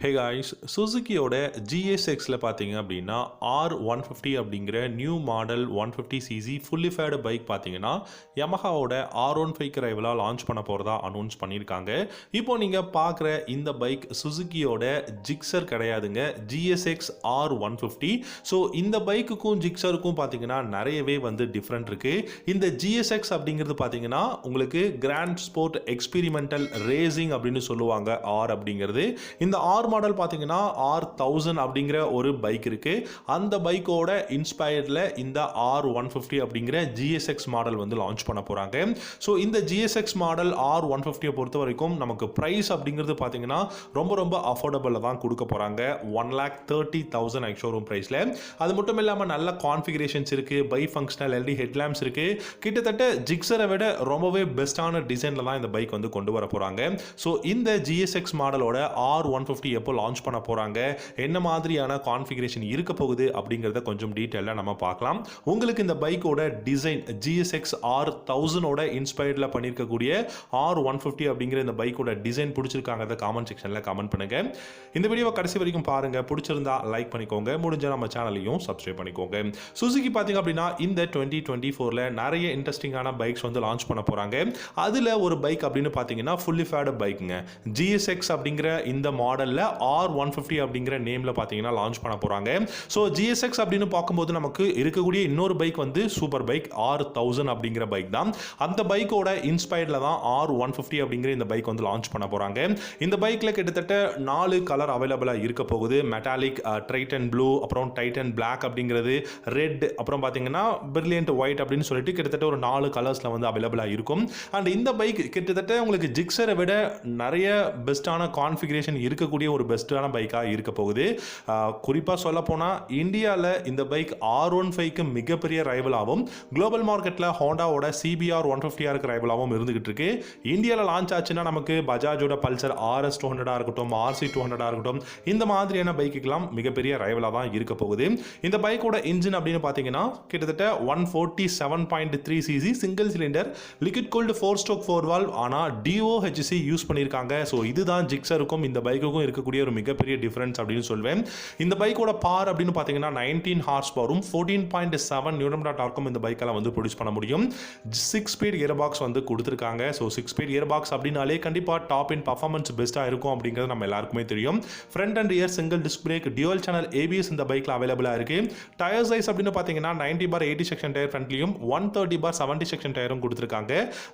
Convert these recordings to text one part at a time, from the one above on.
Hey guys, சுசுகியோட GSX-ல பார்த்தீங்க அப்படின்னா R150 அப்படிங்கிற new model 150cc fully faired bike பார்த்தீங்கன்னா யமஹாவோட R15 ரைவலாக லான்ச் பண்ண போகிறதா அனௌன்ஸ் பண்ணியிருக்காங்க. இப்போ நீங்கள் பார்க்குற இந்த பைக் சுசுகியோட ஜிக்ஸர் கிடையாதுங்க, GSX R150. ஸோ இந்த பைக்குக்கும் ஜிக்ஸருக்கும் பார்த்தீங்கன்னா நிறையவே டிஃப்ரெண்ட் இருக்குது. இந்த GSX அப்படிங்கிறது பார்த்தீங்கன்னா உங்களுக்கு கிராண்ட் ஸ்போர்ட் எக்ஸ்பீரிமெண்டல் ரேசிங் அப்படின்னு சொல்லுவாங்க R அப்படிங்கிறது. இந்த R மாடல் பார்த்தீங்கன்னா R1000 அப்படிங்கிற ஒரு பைக் இருக்கு. அந்த பைக்கோட இன்ஸ்பயர்ட்ல இந்த R150 அப்படிங்கிற GSX மாடல் லான்ச் பண்ண போறாங்க. ஸோ இந்த GSX மாடல் R150 பொறுத்த வரைக்கும் நமக்கு பிரைஸ் அப்படிங்கிறது பார்த்தீங்கன்னா ரொம்ப அஃபோர்டபுளாக தான் கொடுக்க போறாங்க. 1,30,000 ஷோரூம் பிரைஸ்ல. அது மட்டும் இல்லாமல் நல்ல கான்ஃபிகரேஷன்ஸ் இருக்கு, பை ஃபங்க்ஷனல் LED ஹெட்லாம்ப்ஸ் இருக்கு. கிட்டத்தட்ட ஜிக்ஸரை விட ரொம்பவே பெஸ்டான டிசைன்ல தான் இந்த பைக் கொண்டு வர போறாங்க. ஸோ இந்த GSX மாடலோட R150 எப்போ லான்ச் பண்ண போறாங்க, என்ன மாதிரியான கான்ஃபிகரேஷன் இருக்க போகுது அப்படிங்கறத கொஞ்சம் டீடைலா நம்ம பார்க்கலாம். உங்களுக்கு இந்த பைக்கோட டிசைன் GSX R1000 ஓட இன்ஸ்பயர்ட்ல பண்ணிருக்கக்கூடிய R150 அப்படிங்கிற இந்த பைக்கோட டிசைன் பிடிச்சிருக்காங்கறத கமெண்ட் செக்ஷன்ல கமெண்ட் பண்ணுங்க. இந்த வீடியோவை கடைசி வரைக்கும் பாருங்க. பிடிச்சிருந்தா லைக் பண்ணிக்கோங்க, முடிஞ்சா நம்ம சேனலையும் சப்ஸ்கிரைப் பண்ணிக்கோங்க. சுசுகி பாத்தீங்க அப்படின்னா இந்த 2024ல நிறைய இன்ட்ரெஸ்டிங்கான பைக்ஸ் லான்ச் பண்ண போறாங்க. அதுல ஒரு பைக் அப்படின்னு பாத்தீங்கன்னா ஃபுல்லி ஃபேர்டு பைக்குங்க. GSX அப்படிங்கிற இந்த மாடல்ல R150 அப்படிங்கிற நேம்ல பாத்தீங்கன்னா லான்ச் பண்ண போறாங்க. சோ GSX அப்படின்னு பார்க்கும்போது நமக்கு இருக்கக்கூடிய இன்னொரு பைக் சூப்பர் பைக் R1000 அப்படிங்கிற பைக் தான். அந்த பைக்கோட இன்ஸ்பயர்ட்ல தான் R150 அப்படிங்கிற இந்த பைக் லான்ச் பண்ண போறாங்க. இந்த பைக்ல கிட்டத்தட்ட 4 கலர் அவைலபிளா இருக்க போகுது. மெட்டாலிக், டைட்டன் ப்ளூ, அப்புறம் டைட்டன் பிளாக் அப்படிங்கிறது, ரெட், அப்புறம் பாத்தீங்கன்னா பிரில்லியன்ட் ஒயிட் அப்படின்னு சொல்லிட்டு கிட்டத்தட்ட ஒரு 4 கலர்ஸ்ல அவைலபிளா இருக்கும். அண்ட் இந்த பைக் கிட்டத்தட்ட உங்களுக்கு ஜிக்ஸரை விட நிறைய பெஸ்டான கான்ஃபிகரேஷன் இருக்கக்கூடிய ஒரு பெஸ்டான பைக்கா இருக்க போகுது. குறிப்பா சொல்ல போனா இந்தியால இந்த பைக் R15க்கு மிகப்பெரிய ரைவலாகவும், குளோபல் மார்க்கெட்ல ஹோண்டாவோட CBR 150 ரைவலாகவும் இருந்துகிட்டு இருக்கு. இந்தியால லான்ச் ஆச்சுன்னா நமக்கு பஜாஜோட பல்சர் RS 200 இருக்கட்டும், RC 200 இருக்கட்டும், இந்த மாதிரியான பைக்குக்கெல்லாம் மிகப்பெரிய ரைவலா தான் இருக்க போகுது. இந்த பைக்கோட இன்ஜின் அப்படின்னு பாத்தீங்கன்னா கிட்டத்தட்ட 147.3 cc single cylinder liquid cooled 4 stroke 4 valve, ஆனா DOHC யூஸ் பண்ணிருக்காங்க. சோ இதுதான் ஜிக்ஸருக்கும் இந்த பைக்குக்கும் இருக்கக்கூடிய ஒரு மிகப்பெரிய டிஃபரன்ஸ் அப்படின்னு சொல்வேன். இந்த பைக்கோட பவர் அப்படின்னு பாத்தீங்கன்னா 19 ஹார்ஸ் பவரும் 14.7 நியூட்டன் மீட்டர் டார்க்கும் இந்த பைக்கால ப்ரொடியூஸ் பண்ண முடியும். 6 ஸ்பீட் கியர் பாக்ஸ் கொடுத்திருக்காங்க. சோ 6 ஸ்பீட் கியர் பாக்ஸ் அப்படினாலே கண்டிப்பா டாப் இன் பெர்ஃபார்மன்ஸ் பெஸ்டா இருக்கும் அப்படிங்கிறது நம்ம எல்லாருக்குமே தெரியும். Front and rear single disc brake, dual channel ABS இந்த பைக்ல அவைலபிளா இருக்கு. டயர் சைஸ் அப்படின்னு பாத்தீங்கன்னா 90/80 செக்ஷன் டயர் ஃப்ரண்ட்லயும் 130/70 செக்ஷன் டயரும் கொடுத்திருக்காங்க.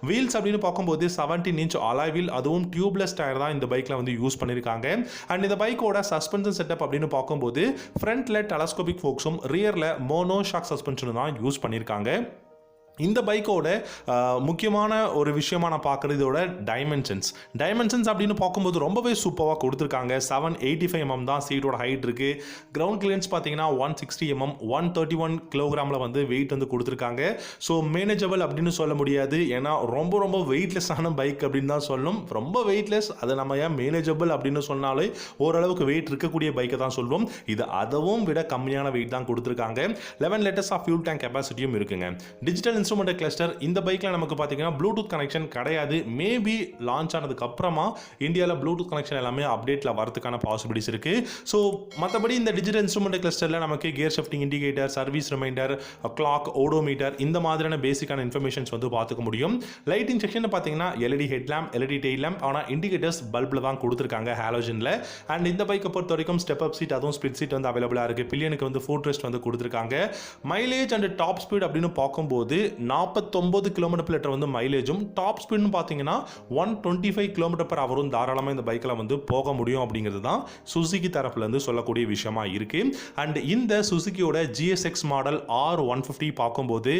வீல்ஸ் அப்படின்னு பார்க்கும்போது 17 இன்ச் அலாய் வீல், அதுவும் டியூப்லெஸ் டயர் தான் இந்த பைக்ல யூஸ் பண்ணிருக்காங்க. அண்ட் இந்த பைக்கோட சஸ்பென்ஷன் செட்டப் அப்படின்னு பார்க்கும்போது ஃப்ரண்ட்ல டெலஸ்கோபிக் ஃபோக்ஸும் ரியர்ல மோனோ ஷாக் சஸ்பென்ஷனும் தான் யூஸ் பண்ணிருக்காங்க. இந்த பைக்கோட முக்கியமான ஒரு விஷயமா நான் பார்க்குறது இதோட டைமென்ஷன்ஸ் அப்படின்னு பார்க்கும்போது ரொம்பவே சூப்பராக கொடுத்துருக்காங்க. 785 mm தான் சீட்டோட ஹைட் இருக்கு. கிரவுண்ட் கிளியரன்ஸ் பார்த்தீங்கன்னா 160 mm, 131 கிலோகிராமில் வெயிட் கொடுத்துருக்காங்க. ஸோ மேனேஜபிள் அப்படின்னு சொல்ல முடியாது, ஏன்னா ரொம்ப வெயிட்லெஸ்ஸான பைக் அப்படின்னு தான் சொல்லணும். ரொம்ப வெயிட்லெஸ், அதை நம்ம ஏன் மேனேஜபிள் அப்படின்னு சொன்னாலே ஓரளவுக்கு வெயிட் இருக்கக்கூடிய பைக்கை தான் சொல்லுவோம். இது அதவும் விட கம்மியான வெயிட் தான் கொடுத்துருக்காங்க. 11 லிட்டர்ஸ் ஆஃப் ஃபியூல் டேங்க் கெப்பாசிட்டியும் இருக்குங்க. டிஜிட்டல் இன்ஸ்ட்ருமெண்ட் கிளஸ்டர் இந்த பைக்ல நமக்கு பாத்தீங்கன்னா ப்ளூடூத் கனெக்ஷன் கிடையாது. மேபி லான்ச் ஆனதுக்கு அப்புறமா இந்தியாவில் ப்ளூடூத் கனெக்ஷன் எல்லாமே அப்டேட்ல வரதுக்கான பாசிபிலிட்டிஸ் இருக்கு. ஸோ மற்றபடி இந்த டிஜிட்டல் இன்ஸ்ட்ருமெண்ட் கிளஸ்டர்ல நமக்கு gear shifting indicator, service reminder, clock, odometer இந்த மாதிரியான பேசிக்கான இன்ஃபர்மேஷன்ஸ் பார்த்துக்க முடியும். லைட்டிங் செக்ஷன் பார்த்தீங்கன்னா LED headlamp, LED tail lamp, ஆனால் இண்டிகேட்டர்ஸ் பல்ப்ல தான் கொடுத்துருக்காங்க ஹாலோஜன்ல. அண்ட் இந்த பைக்கை பொறுத்த வரைக்கும் ஸ்டெப் அப் சீட், அதுவும் ஸ்பிளிட் சீட் அவைலபிளா இருக்கு. பில்லியனுக்கு ஃபுட் ரெஸ்ட் கொடுத்துருக்காங்க. மைலேஜ் அண்ட் டாப் ஸ்பீட் அப்படின்னு பார்க்கும்போது 49 km/h மைலேஜும், டாப் ஸ்பீட்னு பார்த்தீங்கன்னா 125 km/h தாராளமாக இந்த பைக்கில் போக முடியும் அப்படிங்கிறது தான் சுசுகி தரப்புல சொல்லக்கூடிய விஷயமா இருக்கு. அண்ட் இந்த சுசுகியோட GSX மாடல் R150 பார்க்கும்போது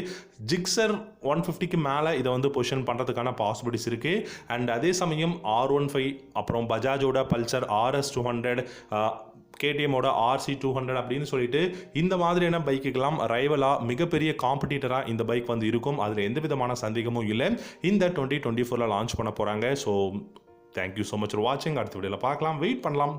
ஜிக்ஸர் 150க்கு மேலே இதை பொசிஷன் பண்ணுறதுக்கான பாசிபிலிட்டிஸ் இருக்கு. அண்ட் அதே சமயம் R15, அப்புறம் பஜாஜோட பல்சர் RS 200, KTMோட RC 200 அப்படின்னு சொல்லிட்டு இந்த மாதிரியான பைக்குக்கெல்லாம் ரைவலா மிகப்பெரிய காம்படிட்டரா இந்த பைக் இருக்கும். அதில் எந்த விதமான சந்தேகமும் இல்லை. இந்த 2024ல லான்ச் பண்ண போறாங்க. So thank you so much for வாட்சிங். அடுத்த வீடியோவில் பார்க்கலாம், வெயிட் பண்ணலாம்.